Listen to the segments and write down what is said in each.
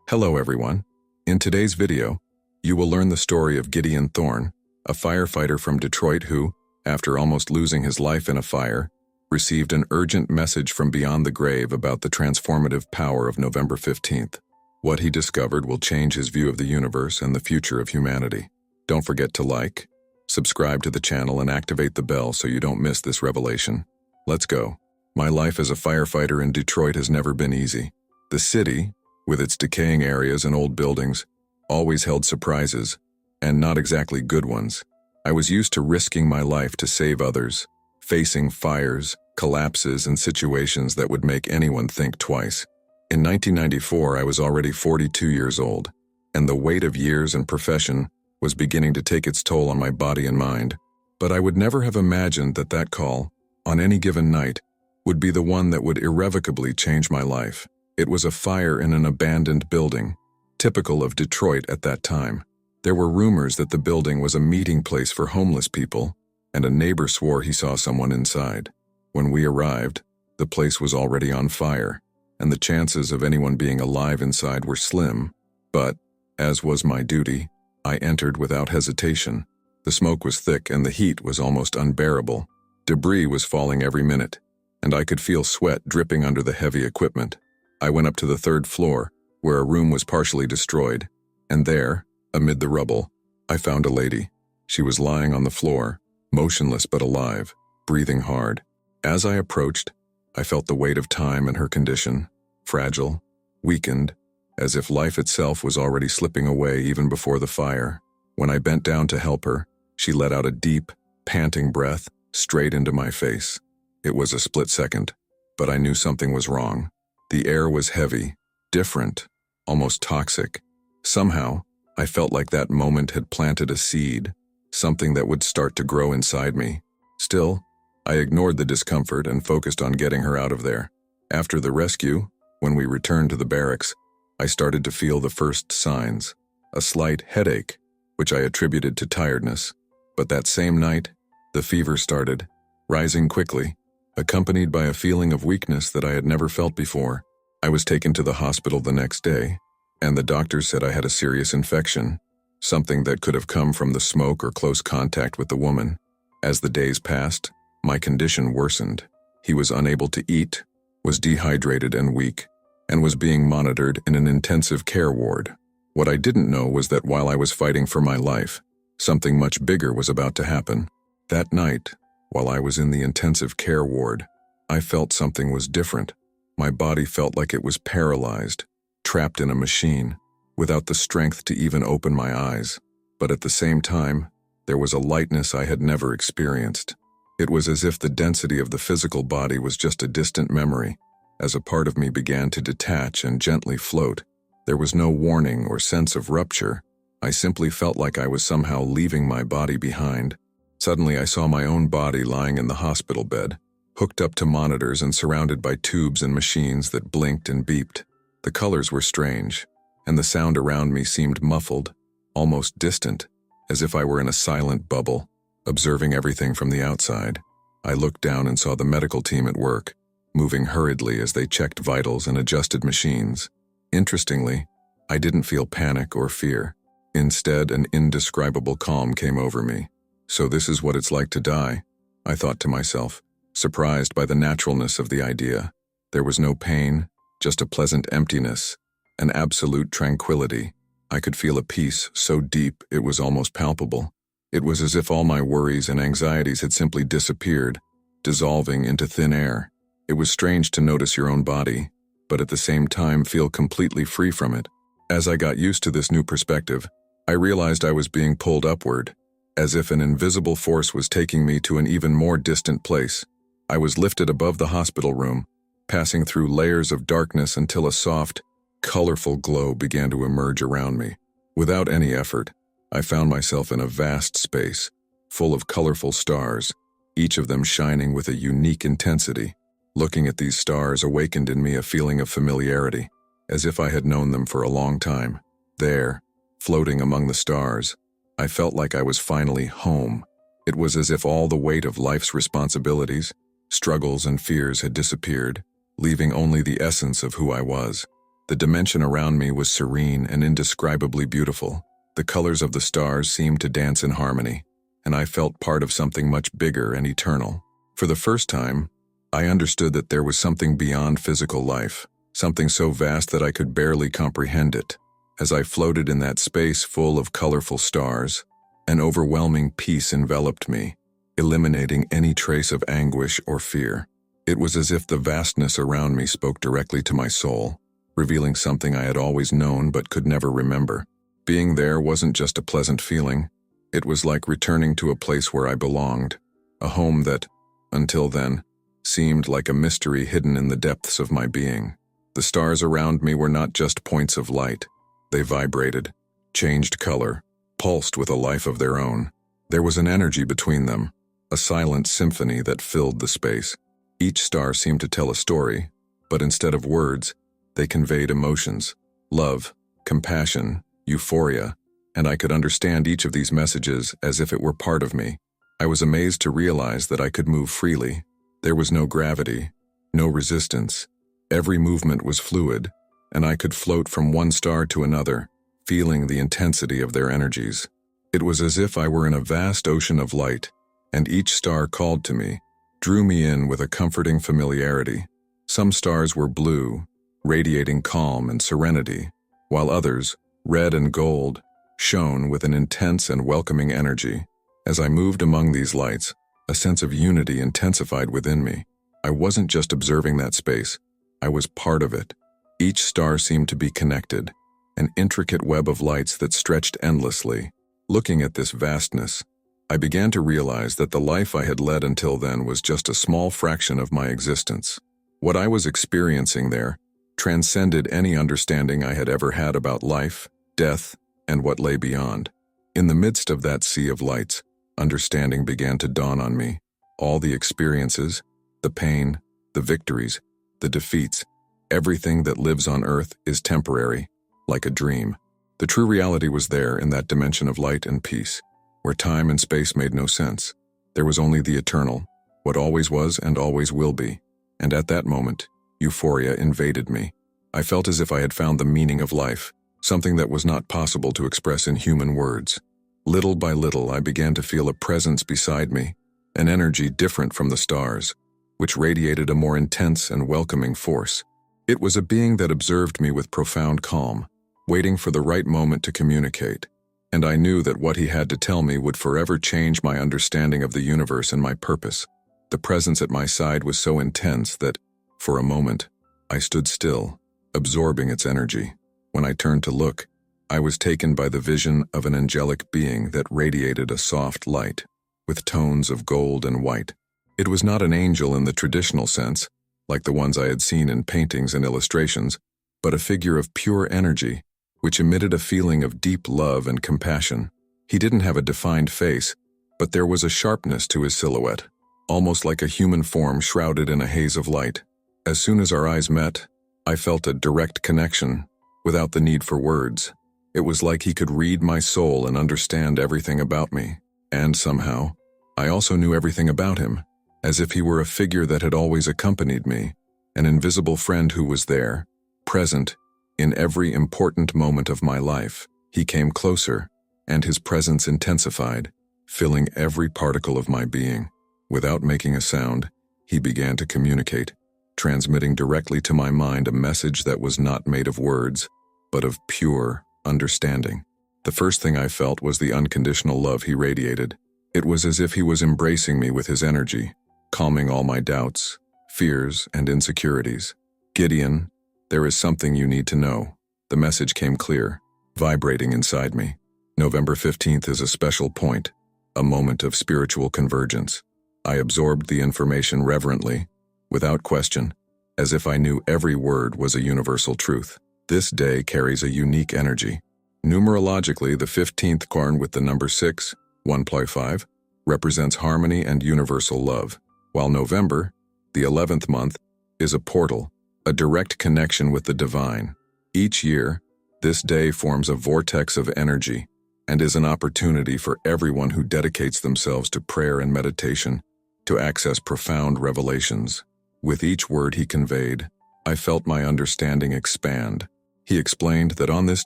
Hello everyone. In today's video, you will learn the story of Gideon Thorne, a firefighter from Detroit who, after almost losing his life in a fire, received an urgent message from beyond the grave about the transformative power of November 15th. What he discovered will change his view of the universe and the future of humanity. Don't forget to like, subscribe to the channel and activate the bell so you don't miss this revelation. Let's go. My life as a firefighter in Detroit has never been easy. The city, with its decaying areas and old buildings, always held surprises, and not exactly good ones. I was used to risking my life to save others, facing fires, collapses, and situations that would make anyone think twice. In 1994, I was already 42 years old, and the weight of years and profession was beginning to take its toll on my body and mind. But I would never have imagined that that call, on any given night, would be the one that would irrevocably change my life. It was a fire in an abandoned building, typical of Detroit at that time. There were rumors that the building was a meeting place for homeless people, and a neighbor swore he saw someone inside. When we arrived, the place was already on fire, and the chances of anyone being alive inside were slim. But, as was my duty, I entered without hesitation. The smoke was thick and the heat was almost unbearable. Debris was falling every minute, and I could feel sweat dripping under the heavy equipment. I went up to the third floor, where a room was partially destroyed, and there, amid the rubble, I found a lady. She was lying on the floor, motionless but alive, breathing hard. As I approached, I felt the weight of time and her condition, fragile, weakened, as if life itself was already slipping away even before the fire. When I bent down to help her, she let out a deep, panting breath straight into my face. It was a split second, but I knew something was wrong. The air was heavy, different, almost toxic. Somehow, I felt like that moment had planted a seed, something that would start to grow inside me. Still, I ignored the discomfort and focused on getting her out of there. After the rescue, when we returned to the barracks, I started to feel the first signs, a slight headache, which I attributed to tiredness. But that same night, the fever started, rising quickly, accompanied by a feeling of weakness that I had never felt before. I was taken to the hospital the next day, and the doctor said I had a serious infection, something that could have come from the smoke or close contact with the woman. As the days passed, my condition worsened. He was unable to eat, was dehydrated and weak, and was being monitored in an intensive care ward. What I didn't know was that while I was fighting for my life, something much bigger was about to happen. That night, while I was in the intensive care ward, I felt something was different. My body felt like it was paralyzed, trapped in a machine, without the strength to even open my eyes. But at the same time, there was a lightness I had never experienced. It was as if the density of the physical body was just a distant memory, as a part of me began to detach and gently float. There was no warning or sense of rupture. I simply felt like I was somehow leaving my body behind. Suddenly I saw my own body lying in the hospital bed, hooked up to monitors and surrounded by tubes and machines that blinked and beeped. The colors were strange, and the sound around me seemed muffled, almost distant, as if I were in a silent bubble, observing everything from the outside. I looked down and saw the medical team at work, moving hurriedly as they checked vitals and adjusted machines. Interestingly, I didn't feel panic or fear. Instead, an indescribable calm came over me. So this is what it's like to die, I thought to myself, surprised by the naturalness of the idea. There was no pain, just a pleasant emptiness, an absolute tranquility. I could feel a peace so deep it was almost palpable. It was as if all my worries and anxieties had simply disappeared, dissolving into thin air. It was strange to notice your own body, but at the same time feel completely free from it. As I got used to this new perspective, I realized I was being pulled upward, as if an invisible force was taking me to an even more distant place. I was lifted above the hospital room, passing through layers of darkness until a soft, colorful glow began to emerge around me. Without any effort, I found myself in a vast space, full of colorful stars, each of them shining with a unique intensity. Looking at these stars awakened in me a feeling of familiarity, as if I had known them for a long time. There, floating among the stars, I felt like I was finally home. It was as if all the weight of life's responsibilities, struggles and fears had disappeared, leaving only the essence of who I was. The dimension around me was serene and indescribably beautiful. The colors of the stars seemed to dance in harmony, and I felt part of something much bigger and eternal. For the first time, I understood that there was something beyond physical life, something so vast that I could barely comprehend it. As I floated in that space full of colorful stars, an overwhelming peace enveloped me, eliminating any trace of anguish or fear. It was as if the vastness around me spoke directly to my soul, revealing something I had always known but could never remember. Being there wasn't just a pleasant feeling. It was like returning to a place where I belonged, a home that, until then, seemed like a mystery hidden in the depths of my being. The stars around me were not just points of light. They vibrated, changed color, pulsed with a life of their own. There was an energy between them, a silent symphony that filled the space. Each star seemed to tell a story, but instead of words, they conveyed emotions, love, compassion, euphoria, and I could understand each of these messages as if it were part of me. I was amazed to realize that I could move freely. There was no gravity, no resistance. Every movement was fluid, and I could float from one star to another, feeling the intensity of their energies. It was as if I were in a vast ocean of light, and each star called to me, drew me in with a comforting familiarity. Some stars were blue, radiating calm and serenity, while others, red and gold, shone with an intense and welcoming energy. As I moved among these lights, a sense of unity intensified within me. I wasn't just observing that space, I was part of it. Each star seemed to be connected, an intricate web of lights that stretched endlessly. Looking at this vastness, I began to realize that the life I had led until then was just a small fraction of my existence. What I was experiencing there transcended any understanding I had ever had about life, death, and what lay beyond. In the midst of that sea of lights, understanding began to dawn on me. All the experiences, the pain, the victories, the defeats, everything that lives on earth is temporary, like a dream. The true reality was there in that dimension of light and peace, where time and space made no sense. There was only the eternal, what always was and always will be. And at that moment, euphoria invaded me. I felt as if I had found the meaning of life, something that was not possible to express in human words. Little by little, I began to feel a presence beside me, an energy different from the stars, which radiated a more intense and welcoming force. It was a being that observed me with profound calm, waiting for the right moment to communicate, and I knew that what he had to tell me would forever change my understanding of the universe and my purpose. The presence at my side was so intense that, for a moment, I stood still, absorbing its energy. When I turned to look, I was taken by the vision of an angelic being that radiated a soft light, with tones of gold and white. It was not an angel in the traditional sense, like the ones I had seen in paintings and illustrations, but a figure of pure energy, which emitted a feeling of deep love and compassion. He didn't have a defined face, but there was a sharpness to his silhouette, almost like a human form shrouded in a haze of light. As soon as our eyes met, I felt a direct connection, without the need for words. It was like he could read my soul and understand everything about me. And somehow, I also knew everything about him, as if he were a figure that had always accompanied me, an invisible friend who was there, present, in every important moment of my life. He came closer, and his presence intensified, filling every particle of my being. Without making a sound, he began to communicate, transmitting directly to my mind a message that was not made of words, but of pure understanding. The first thing I felt was the unconditional love he radiated. It was as if he was embracing me with his energy, calming all my doubts, fears, and insecurities. "Gideon, there is something you need to know." The message came clear, vibrating inside me. November 15th is a special point, a moment of spiritual convergence. I absorbed the information reverently, without question, as if I knew every word was a universal truth. This day carries a unique energy. Numerologically, the 15th corn with the number 6, 1+5, represents harmony and universal love, while November, the 11th month, is a portal, a direct connection with the divine. Each year, this day forms a vortex of energy and is an opportunity for everyone who dedicates themselves to prayer and meditation to access profound revelations. With each word he conveyed, I felt my understanding expand, He explained that on this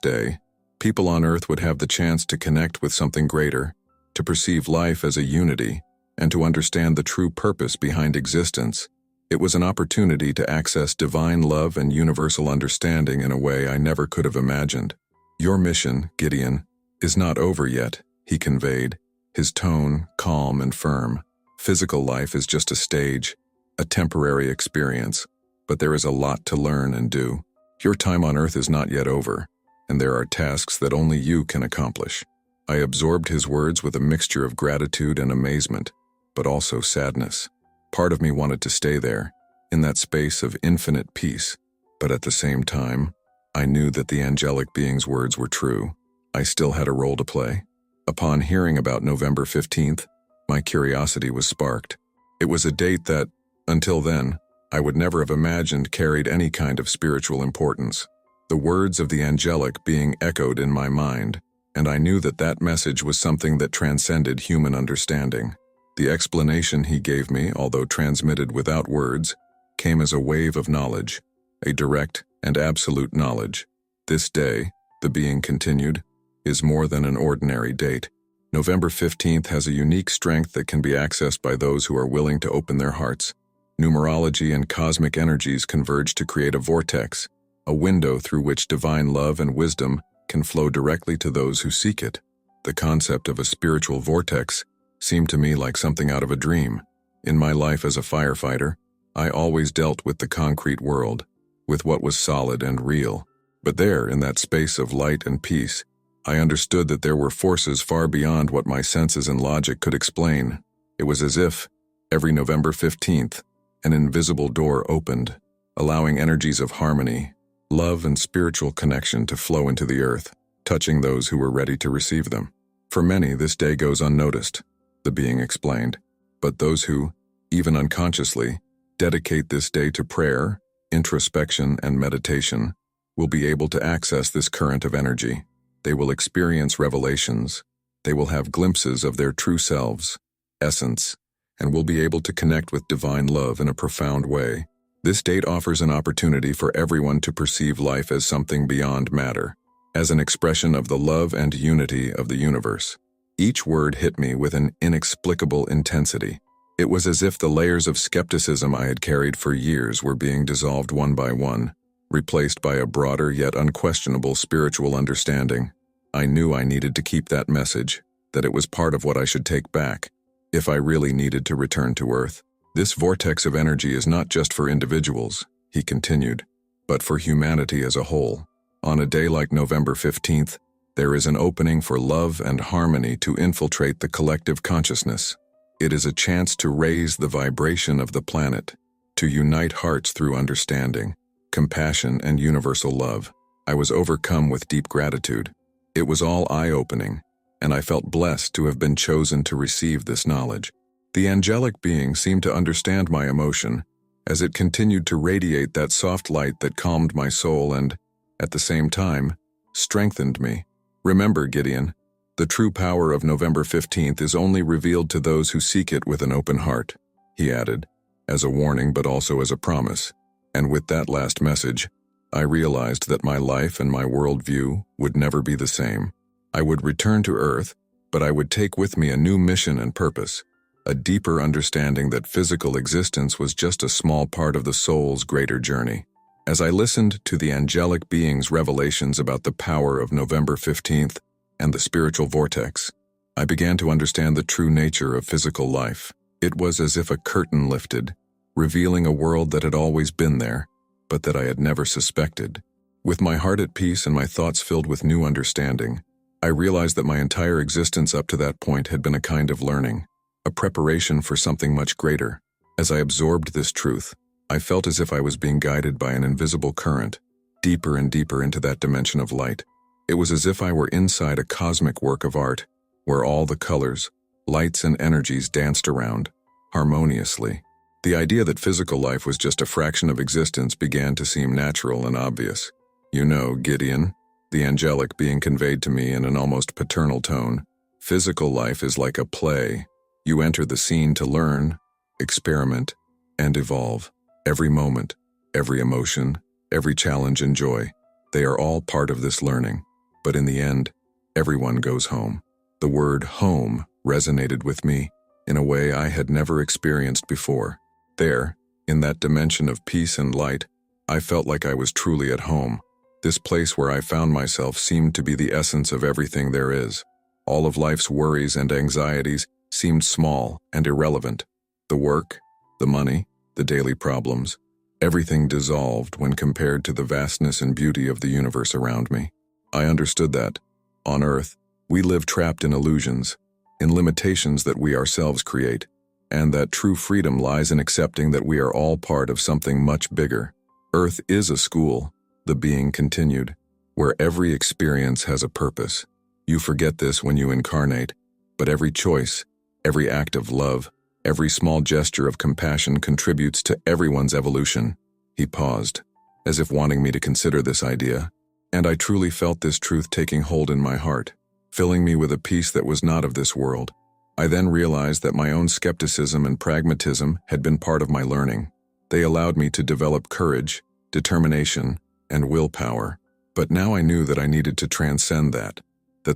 day, people on Earth would have the chance to connect with something greater, to perceive life as a unity, and to understand the true purpose behind existence. It was an opportunity to access divine love and universal understanding in a way I never could have imagined. Your mission, Gideon, is not over yet, he conveyed, his tone calm and firm. Physical life is just a stage, a temporary experience, but there is a lot to learn and do. Your time on Earth is not yet over, and there are tasks that only you can accomplish. I absorbed his words with a mixture of gratitude and amazement, but also sadness. Part of me wanted to stay there, in that space of infinite peace, but at the same time, I knew that the angelic being's words were true. I still had a role to play. Upon hearing about November 15th, my curiosity was sparked. It was a date that, until then, I would never have imagined carried any kind of spiritual importance. The words of the angelic being echoed in my mind, and I knew that that message was something that transcended human understanding. The explanation he gave me, although transmitted without words, came as a wave of knowledge, a direct and absolute knowledge. This day, the being continued, is more than an ordinary date. November 15th has a unique strength that can be accessed by those who are willing to open their hearts. Numerology and cosmic energies converge to create a vortex, a window through which divine love and wisdom can flow directly to those who seek it. The concept of a spiritual vortex seemed to me like something out of a dream. In my life as a firefighter, I always dealt with the concrete world, with what was solid and real. But there, in that space of light and peace, I understood that there were forces far beyond what my senses and logic could explain. It was as if, every November 15th, an invisible door opened, allowing energies of harmony, love, and spiritual connection to flow into the earth, touching those who were ready to receive them. For many, this day goes unnoticed, the being explained, but those who, even unconsciously, dedicate this day to prayer, introspection, and meditation will be able to access this current of energy. They will experience revelations. They will have glimpses of their true selves, essence, and will be able to connect with divine love in a profound way. This date offers an opportunity for everyone to perceive life as something beyond matter, as an expression of the love and unity of the universe. Each word hit me with an inexplicable intensity. It was as if the layers of skepticism I had carried for years were being dissolved one by one, replaced by a broader yet unquestionable spiritual understanding. I knew I needed to keep that message, that it was part of what I should take back, if I really needed to return to Earth. This vortex of energy is not just for individuals, he continued, but for humanity as a whole. On a day like November 15th, there is an opening for love and harmony to infiltrate the collective consciousness. It is a chance to raise the vibration of the planet, to unite hearts through understanding, compassion, and universal love. I was overcome with deep gratitude. It was all eye-opening, and I felt blessed to have been chosen to receive this knowledge. The angelic being seemed to understand my emotion, as it continued to radiate that soft light that calmed my soul and, at the same time, strengthened me. Remember, Gideon, the true power of November 15th is only revealed to those who seek it with an open heart, he added, as a warning but also as a promise. And with that last message, I realized that my life and my worldview would never be the same. I would return to Earth, but I would take with me a new mission and purpose, a deeper understanding that physical existence was just a small part of the soul's greater journey. As I listened to the angelic being's revelations about the power of November 15th and the spiritual vortex, I began to understand the true nature of physical life. It was as if a curtain lifted, revealing a world that had always been there, but that I had never suspected. With my heart at peace and my thoughts filled with new understanding, I realized that my entire existence up to that point had been a kind of learning, a preparation for something much greater. As I absorbed this truth, I felt as if I was being guided by an invisible current, deeper and deeper into that dimension of light. It was as if I were inside a cosmic work of art, where all the colors, lights, and energies danced around, harmoniously. The idea that physical life was just a fraction of existence began to seem natural and obvious. You know, Gideon, the angelic being conveyed to me in an almost paternal tone, physical life is like a play. You enter the scene to learn, experiment, and evolve. Every moment, every emotion, every challenge and joy. They are all part of this learning, but in the end, everyone goes home. The word home resonated with me in a way I had never experienced before. There, in that dimension of peace and light, I felt like I was truly at home. This place where I found myself seemed to be the essence of everything there is. All of life's worries and anxieties seemed small and irrelevant. The work, the money, the daily problems, everything dissolved when compared to the vastness and beauty of the universe around me. I understood that, on Earth, we live trapped in illusions, in limitations that we ourselves create, and that true freedom lies in accepting that we are all part of something much bigger. Earth is a school, the being continued, where every experience has a purpose. You forget this when you incarnate, but every choice, every act of love, every small gesture of compassion contributes to everyone's evolution. He paused, as if wanting me to consider this idea, and I truly felt this truth taking hold in my heart, filling me with a peace that was not of this world. I then realized that my own skepticism and pragmatism had been part of my learning. They allowed me to develop courage, determination, and willpower. But now I knew that I needed to transcend that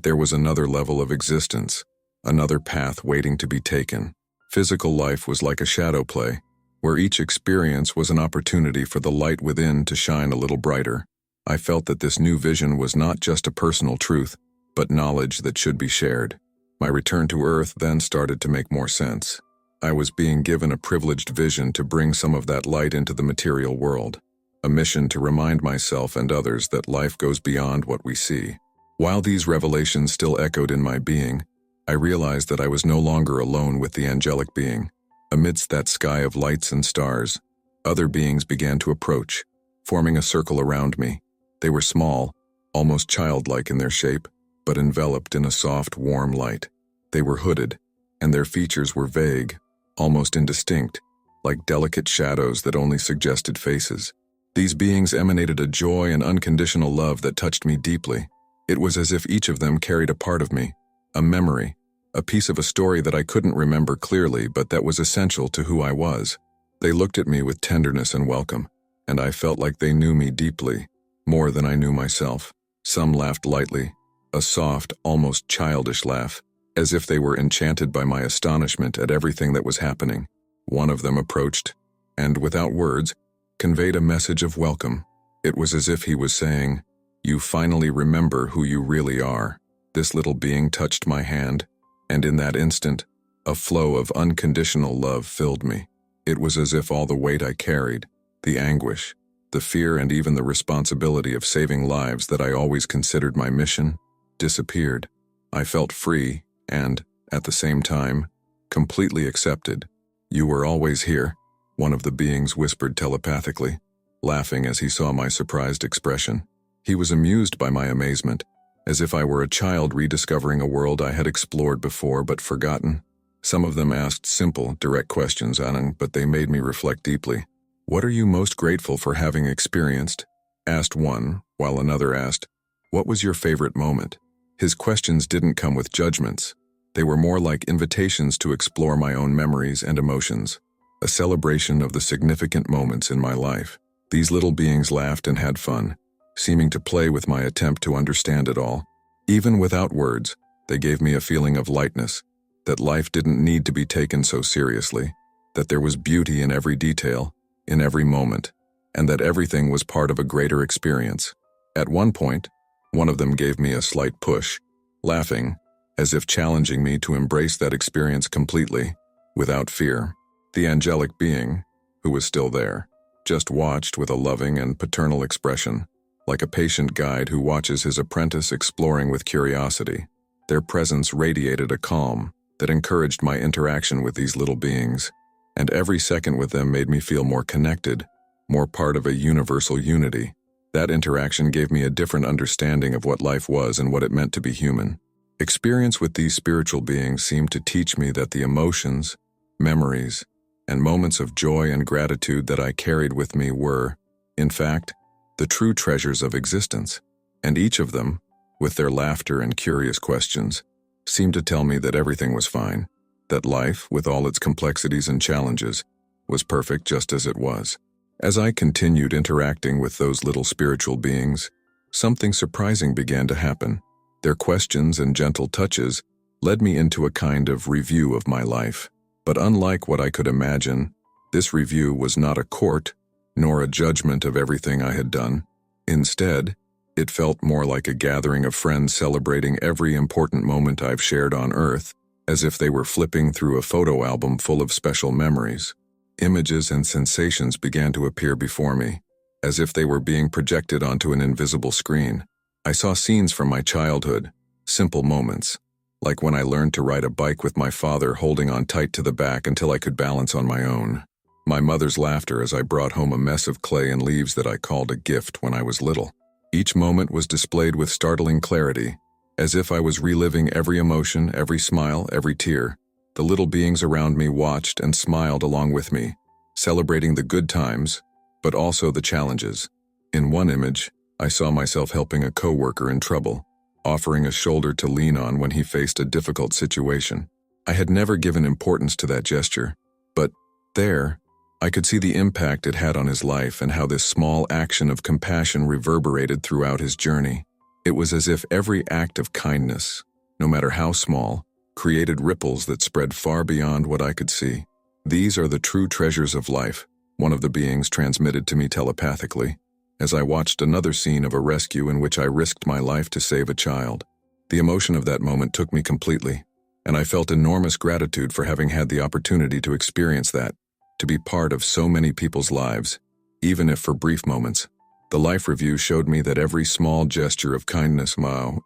there was another level of existence, another path waiting to be taken. Physical life was like a shadow play, where each experience was an opportunity for the light within to shine a little brighter. I felt that this new vision was not just a personal truth, but knowledge that should be shared. My return to Earth then started to make more sense. I was being given a privileged vision to bring some of that light into the material world, a mission to remind myself and others that life goes beyond what we see. While these revelations still echoed in my being, I realized that I was no longer alone with the angelic being. Amidst that sky of lights and stars, other beings began to approach, forming a circle around me. They were small, almost childlike in their shape, but enveloped in a soft, warm light. They were hooded, and their features were vague, almost indistinct, like delicate shadows that only suggested faces. These beings emanated a joy and unconditional love that touched me deeply. It was as if each of them carried a part of me, a memory, a piece of a story that I couldn't remember clearly but that was essential to who I was. They looked at me with tenderness and welcome, and I felt like they knew me deeply, more than I knew myself. Some laughed lightly, a soft, almost childish laugh, as if they were enchanted by my astonishment at everything that was happening. One of them approached, and without words, conveyed a message of welcome. It was as if he was saying, "You finally remember who you really are." This little being touched my hand, and in that instant, a flow of unconditional love filled me. It was as if all the weight I carried, the anguish, the fear, and even the responsibility of saving lives that I always considered my mission, disappeared. I felt free and, at the same time, completely accepted. "You were always here," one of the beings whispered telepathically, laughing as he saw my surprised expression. He was amused by my amazement, as if I were a child rediscovering a world I had explored before but forgotten. Some of them asked simple, direct questions, Anand, but they made me reflect deeply. "What are you most grateful for having experienced?" asked one, while another asked, "What was your favorite moment?" His questions didn't come with judgments. They were more like invitations to explore my own memories and emotions, a celebration of the significant moments in my life. These little beings laughed and had fun, seeming to play with my attempt to understand it all. Even without words, they gave me a feeling of lightness, that life didn't need to be taken so seriously, that there was beauty in every detail, in every moment, and that everything was part of a greater experience. At one point, one of them gave me a slight push, laughing, as if challenging me to embrace that experience completely, without fear. The angelic being, who was still there, just watched with a loving and paternal expression, like a patient guide who watches his apprentice exploring with curiosity. Their presence radiated a calm that encouraged my interaction with these little beings, and every second with them made me feel more connected, more part of a universal unity. That interaction gave me a different understanding of what life was and what it meant to be human. Experience with these spiritual beings seemed to teach me that the emotions, memories, and moments of joy and gratitude that I carried with me were, in fact, the true treasures of existence, and each of them, with their laughter and curious questions, seemed to tell me that everything was fine, that life, with all its complexities and challenges, was perfect just as it was. As I continued interacting with those little spiritual beings, something surprising began to happen. Their questions and gentle touches led me into a kind of review of my life. But unlike what I could imagine, this review was not a court, nor a judgment of everything I had done. Instead, it felt more like a gathering of friends celebrating every important moment I've shared on Earth, as if they were flipping through a photo album full of special memories. Images and sensations began to appear before me, as if they were being projected onto an invisible screen. I saw scenes from my childhood, simple moments, like when I learned to ride a bike with my father holding on tight to the back until I could balance on my own. My mother's laughter as I brought home a mess of clay and leaves that I called a gift when I was little. Each moment was displayed with startling clarity, as if I was reliving every emotion, every smile, every tear. The little beings around me watched and smiled along with me, celebrating the good times, but also the challenges. In one image, I saw myself helping a coworker in trouble, offering a shoulder to lean on when he faced a difficult situation. I had never given importance to that gesture, but there, I could see the impact it had on his life and how this small action of compassion reverberated throughout his journey. It was as if every act of kindness, no matter how small, created ripples that spread far beyond what I could see. These are the true treasures of life, one of the beings transmitted to me telepathically, as I watched another scene of a rescue in which I risked my life to save a child. The emotion of that moment took me completely, and I felt enormous gratitude for having had the opportunity to experience that, to be part of so many people's lives, even if for brief moments. The life review showed me that every small gesture of kindness,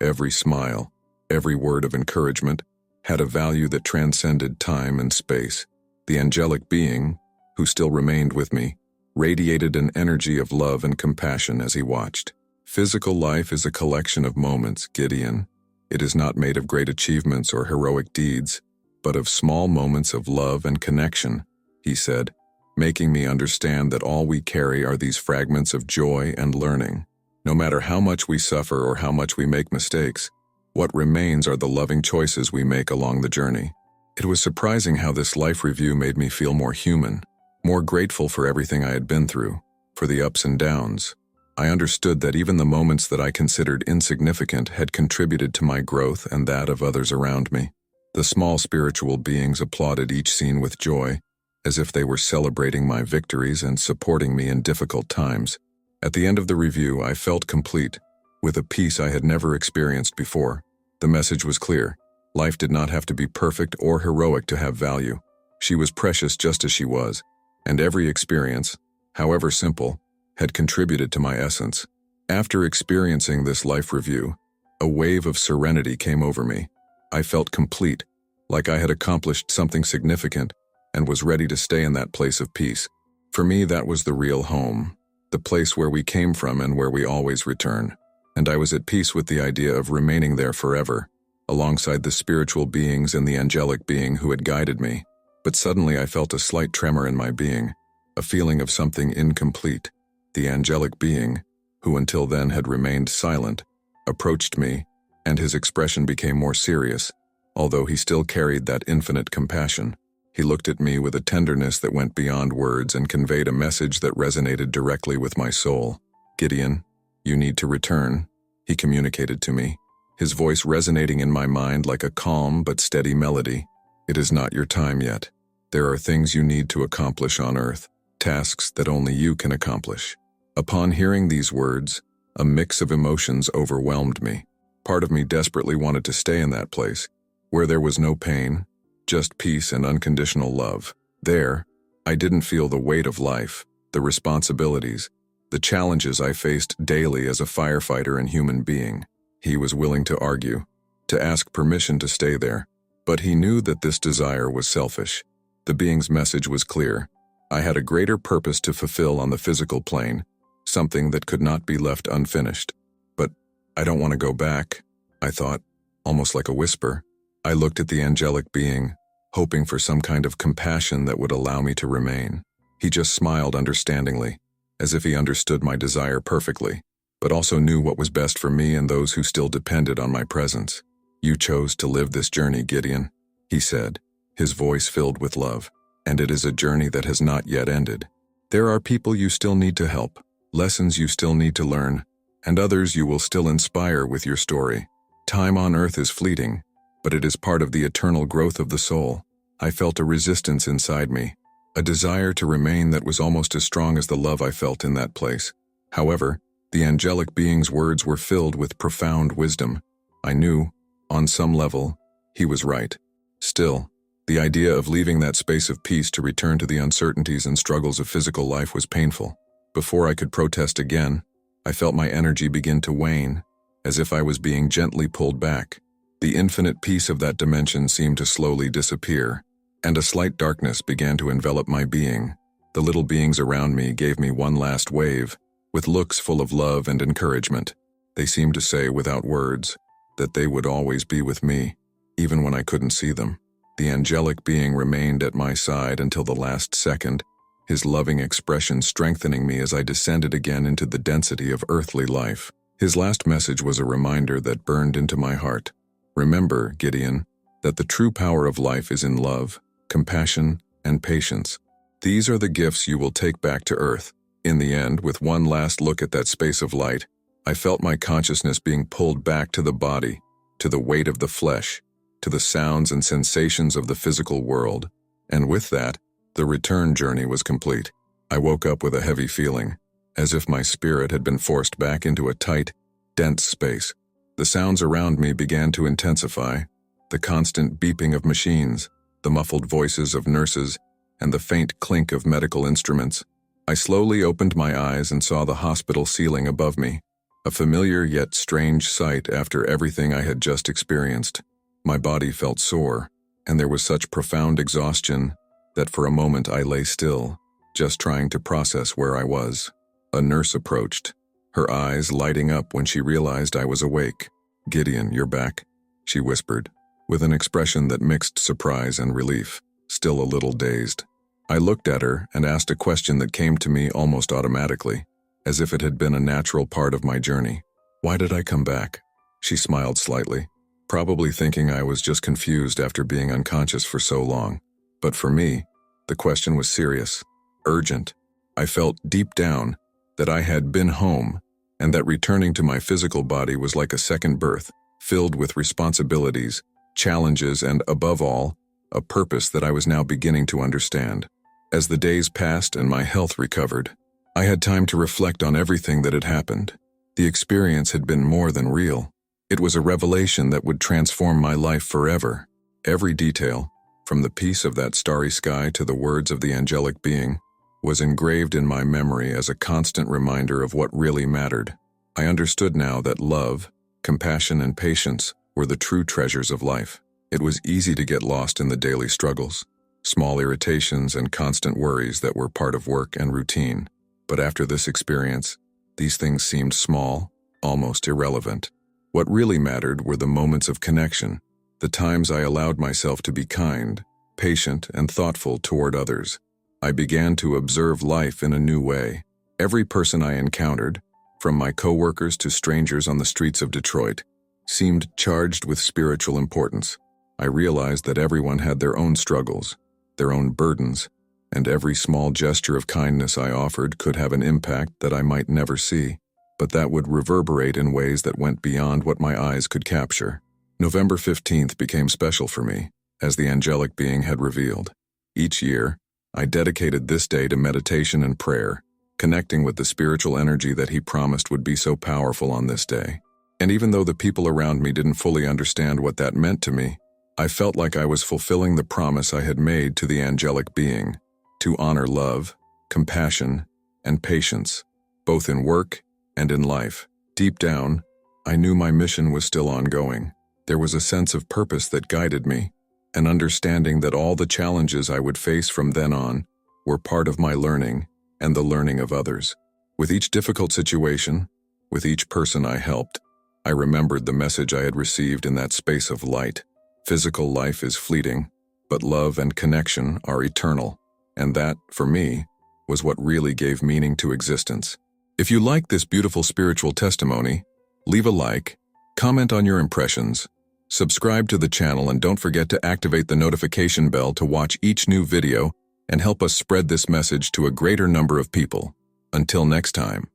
every smile, every word of encouragement, had a value that transcended time and space. The angelic being, who still remained with me, radiated an energy of love and compassion as he watched. Physical life is a collection of moments, Gideon. It is not made of great achievements or heroic deeds, but of small moments of love and connection, he said, making me understand that all we carry are these fragments of joy and learning. No matter how much we suffer or how much we make mistakes, what remains are the loving choices we make along the journey. It was surprising how this life review made me feel more human, more grateful for everything I had been through, for the ups and downs. I understood that even the moments that I considered insignificant had contributed to my growth and that of others around me. The small spiritual beings applauded each scene with joy, as if they were celebrating my victories and supporting me in difficult times. At the end of the review, I felt complete, with a peace I had never experienced before. The message was clear. Life did not have to be perfect or heroic to have value. She was precious just as she was, and every experience, however simple, had contributed to my essence. After experiencing this life review, a wave of serenity came over me. I felt complete, like I had accomplished something significant, and was ready to stay in that place of peace. For me, that was the real home, the place where we came from and where we always return. And I was at peace with the idea of remaining there forever, alongside the spiritual beings and the angelic being who had guided me. But suddenly I felt a slight tremor in my being, a feeling of something incomplete. The angelic being, who until then had remained silent, approached me, and his expression became more serious, although he still carried that infinite compassion. He looked at me with a tenderness that went beyond words and conveyed a message that resonated directly with my soul. "Gideon, you need to return," he communicated to me, his voice resonating in my mind like a calm but steady melody. "It is not your time yet. There are things you need to accomplish on Earth, tasks that only you can accomplish." Upon hearing these words, a mix of emotions overwhelmed me. Part of me desperately wanted to stay in that place, where there was no pain, just peace and unconditional love. There, I didn't feel the weight of life, the responsibilities, the challenges I faced daily as a firefighter and human being. He was willing to argue, to ask permission to stay there, but he knew that this desire was selfish. The being's message was clear. I had a greater purpose to fulfill on the physical plane, something that could not be left unfinished. "But I don't want to go back," I thought, almost like a whisper. I looked at the angelic being, hoping for some kind of compassion that would allow me to remain. He just smiled understandingly, as if he understood my desire perfectly, but also knew what was best for me and those who still depended on my presence. "You chose to live this journey, Gideon," he said, his voice filled with love, "and it is a journey that has not yet ended. There are people you still need to help, lessons you still need to learn, and others you will still inspire with your story. Time on earth is fleeting, but it is part of the eternal growth of the soul. I felt a resistance inside me, a desire to remain that was almost as strong as the love I felt in that place. However, the angelic being's words were filled with profound wisdom. I knew, on some level, he was right. Still, the idea of leaving that space of peace to return to the uncertainties and struggles of physical life was painful. Before I could protest again, I felt my energy begin to wane, as if I was being gently pulled back. The infinite peace of that dimension seemed to slowly disappear, and a slight darkness began to envelop my being. The little beings around me gave me one last wave, with looks full of love and encouragement. They seemed to say without words that they would always be with me, even when I couldn't see them. The angelic being remained at my side until the last second, his loving expression strengthening me as I descended again into the density of earthly life. His last message was a reminder that burned into my heart. Remember, Gideon, that the true power of life is in love, compassion, and patience. These are the gifts you will take back to earth. In the end, with one last look at that space of light, I felt my consciousness being pulled back to the body, to the weight of the flesh, to the sounds and sensations of the physical world, and with that, the return journey was complete. I woke up with a heavy feeling, as if my spirit had been forced back into a tight, dense space. The sounds around me began to intensify, the constant beeping of machines, the muffled voices of nurses, and the faint clink of medical instruments. I slowly opened my eyes and saw the hospital ceiling above me, a familiar yet strange sight after everything I had just experienced. My body felt sore, and there was such profound exhaustion that for a moment I lay still, just trying to process where I was. A nurse approached, her eyes lighting up when she realized I was awake. "Gideon, you're back," she whispered, with an expression that mixed surprise and relief, still a little dazed. I looked at her and asked a question that came to me almost automatically, as if it had been a natural part of my journey. "Why did I come back?" She smiled slightly, probably thinking I was just confused after being unconscious for so long. But for me, the question was serious, urgent. I felt deep down that I had been home, and that returning to my physical body was like a second birth, filled with responsibilities, challenges, and above all, a purpose that I was now beginning to understand. As the days passed and my health recovered, I had time to reflect on everything that had happened. The experience had been more than real. It was a revelation that would transform my life forever. Every detail, from the peace of that starry sky to the words of the angelic being, was engraved in my memory as a constant reminder of what really mattered. I understood now that love, compassion, and patience were the true treasures of life. It was easy to get lost in the daily struggles, small irritations and constant worries that were part of work and routine. But after this experience, these things seemed small, almost irrelevant. What really mattered were the moments of connection, the times I allowed myself to be kind, patient, and thoughtful toward others. I began to observe life in a new way. Every person I encountered, from my coworkers to strangers on the streets of Detroit, seemed charged with spiritual importance. I realized that everyone had their own struggles, their own burdens, and every small gesture of kindness I offered could have an impact that I might never see, but that would reverberate in ways that went beyond what my eyes could capture. November 15th became special for me, as the angelic being had revealed. Each year, I dedicated this day to meditation and prayer, connecting with the spiritual energy that he promised would be so powerful on this day. And even though the people around me didn't fully understand what that meant to me, I felt like I was fulfilling the promise I had made to the angelic being, to honor love, compassion, and patience, both in work and in life. Deep down, I knew my mission was still ongoing. There was a sense of purpose that guided me, an understanding that all the challenges I would face from then on were part of my learning and the learning of others. With each difficult situation, with each person I helped, I remembered the message I had received in that space of light. Physical life is fleeting, but love and connection are eternal. And that, for me, was what really gave meaning to existence. If you like this beautiful spiritual testimony, leave a like, comment on your impressions, subscribe to the channel, and don't forget to activate the notification bell to watch each new video and help us spread this message to a greater number of people. Until next time.